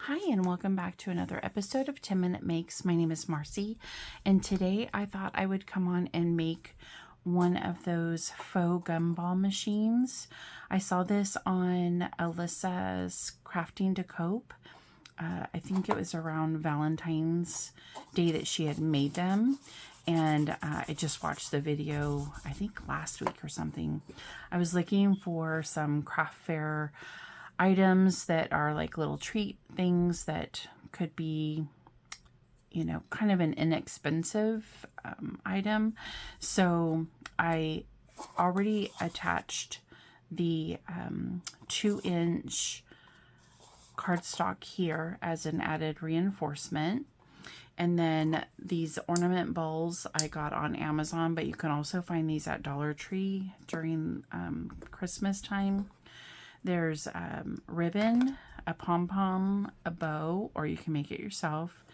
Hi and welcome back to another episode of 10 Minute Makes. My name is Marcie and today I thought I would come on and make one of those faux gumball machines. I saw this on Alissa's Crafting to Cope. I think it was around Valentine's Day that she had made them. And I just watched the video, I think last week or something. I was looking for some craft fair items that are like little treat things that could be, you know, kind of an inexpensive item. So I already attached the 2-inch cardstock here as an added reinforcement. And then these ornament bowls I got on Amazon, but you can also find these at Dollar Tree during Christmas time. There's ribbon, a pom-pom, a bow, or you can make it yourself,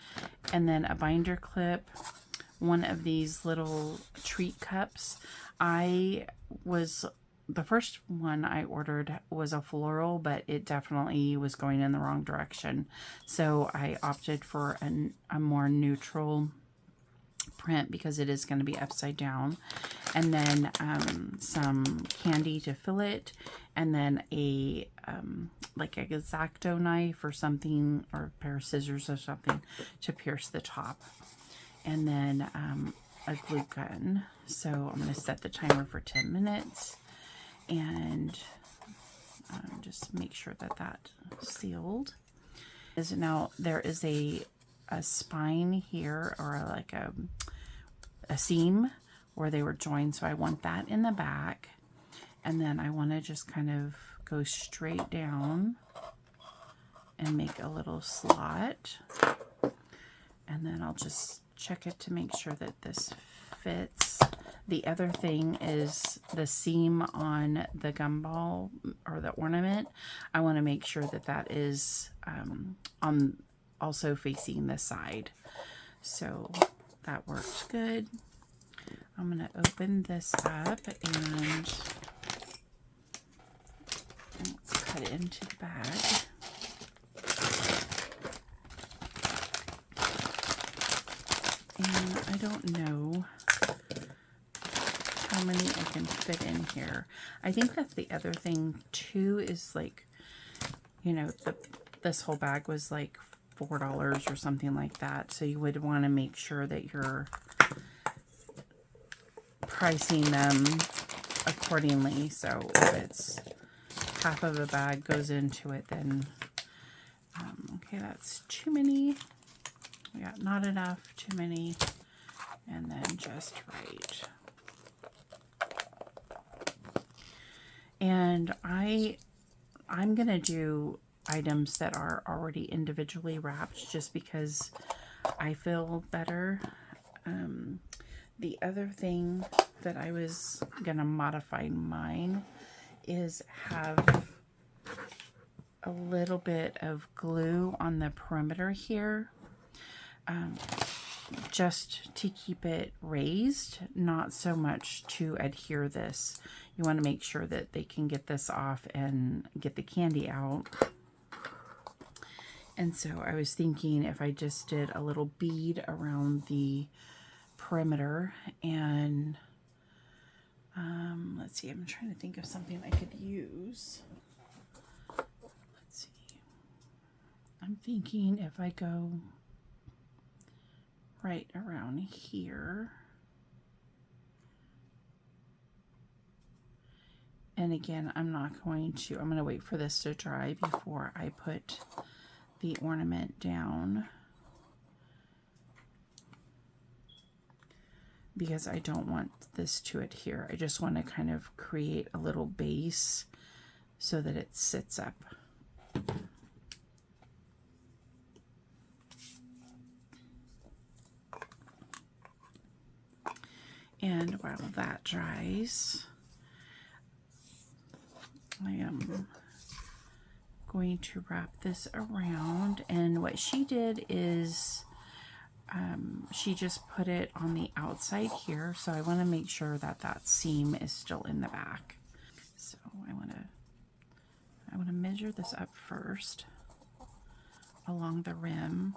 and then a binder clip, one of these little treat cups. The first one I ordered was a floral, but it definitely was going in the wrong direction. So I opted for a more neutral print because it is going to be upside down. And then some candy to fill it, and then a like an X-Acto knife or something, or a pair of scissors or something to pierce the top, and then a glue gun. So I'm going to set the timer for 10 minutes and just make sure that that's sealed. Now there is a spine here, or like a seam where they were joined, so I want that in the back, and then I want to just kind of go straight down and make a little slot, and then I'll just check it to make sure that this fits. The other thing is the seam on the gumball or the ornament. I want to make sure that that is on also facing the side, so that works good. I'm going to open this up and let's cut it into the bag. And I don't know how many I can fit in here. I think that's the other thing too, is like, you know, this whole bag was like $4 or something like that. So you would want to make sure that you're pricing them accordingly. So if it's half of a bag goes into it, then okay, that's too many. We got not enough, too many, and then just right. And I'm gonna do items that are already individually wrapped just because I feel better. The other thing that I was gonna modify mine is have a little bit of glue on the perimeter here, just to keep it raised, not so much to adhere this. You want to make sure that they can get this off and get the candy out. And so I was thinking if I just did a little bead around the perimeter, and let's see, I'm trying to think of something I could use. Let's see, I'm thinking if I go right around here, and again, I'm going to wait for this to dry before I put the ornament down, because I don't want this to adhere. I just want to kind of create a little base so that it sits up. And while that dries, I am going to wrap this around. And what she did is she just put it on the outside here, so I want to make sure that that seam is still in the back. So I want to measure this up first. along the rim.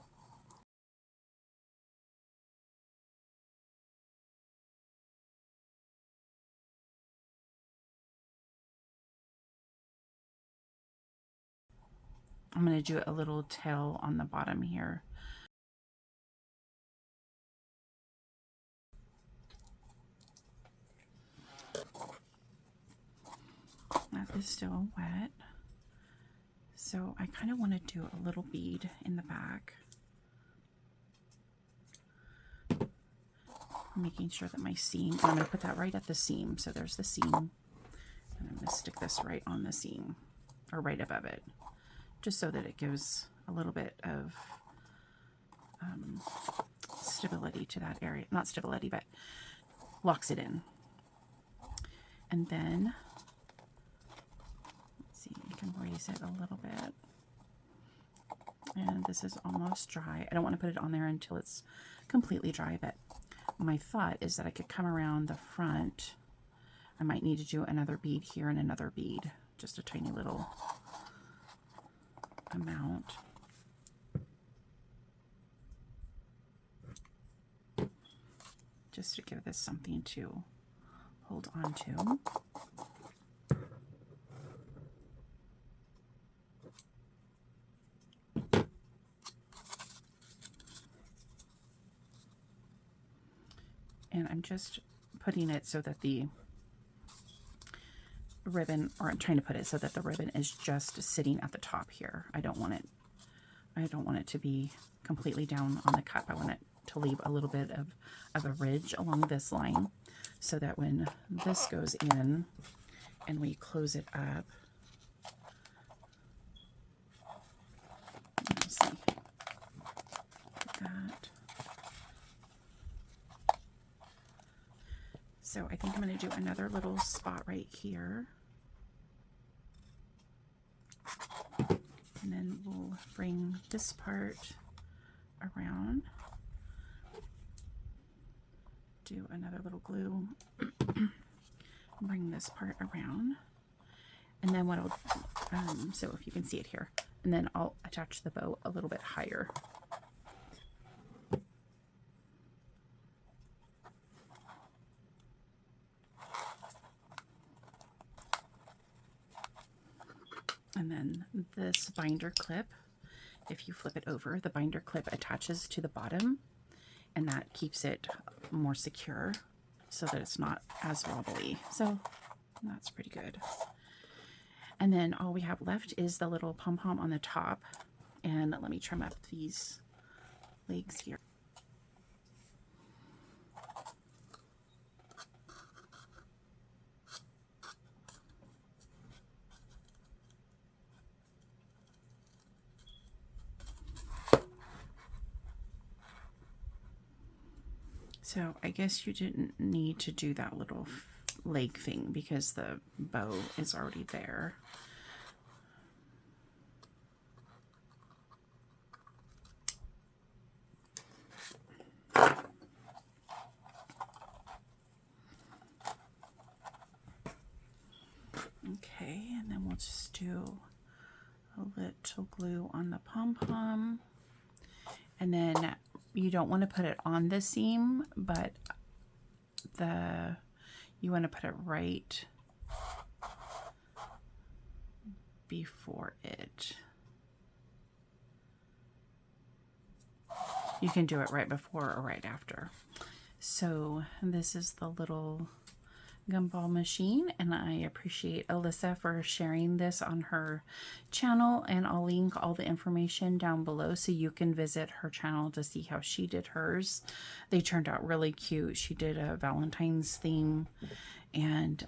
I'm going to do a little tail on the bottom here. That is still wet. So I kind of want to do a little bead in the back. Making sure that my seam, and I'm going to put that right at the seam. So there's the seam. And I'm going to stick this right on the seam, or right above it, just so that it gives a little bit of stability to that area. Not stability, but locks it in. And then, let's see, you can raise it a little bit. And this is almost dry. I don't want to put it on there until it's completely dry, but my thought is that I could come around the front. I might need to do another bead here and another bead, just a tiny little amount. Just to give this something to hold on to. And I'm just putting it so that the ribbon, or I'm trying to put it so that the ribbon is just sitting at the top here. I don't want it to be completely down on the cup. I want it to leave a little bit of a ridge along this line, so that when this goes in and we close it up, let's see, that. So I think I'm going to do another little spot right here. And then we'll bring this part around. Do another little glue. Bring this part around. And then what I'll, so if you can see it here, and then I'll attach the bow a little bit higher. And then this binder clip, if you flip it over, the binder clip attaches to the bottom, and that keeps it more secure so that it's not as wobbly. So that's pretty good. And then all we have left is the little pom-pom on the top. And let me trim up these legs here. So I guess you didn't need to do that little leg thing because the bow is already there. Okay, and then we'll just do a little glue on the pom-pom. And then you don't want to put it on the seam, but you want to put it right before it. You can do it right before or right after. So this is the little Gumball machine, and I appreciate Alissa for sharing this on her channel, and I'll link all the information down below so you can visit her channel to see how she did hers. They turned out really cute. She did a Valentine's theme, and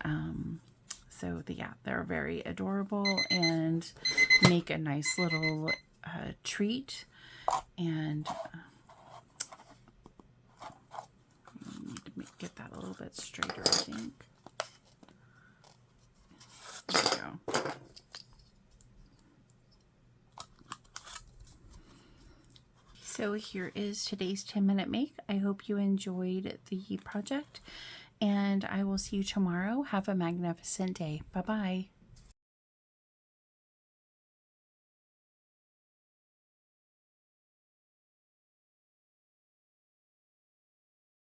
so yeah, they're very adorable and make a nice little treat. And need to get that a little bit straighter, I think. There we go. So here is today's 10-minute make. I hope you enjoyed the project, and I will see you tomorrow. Have a magnificent day. Bye-bye.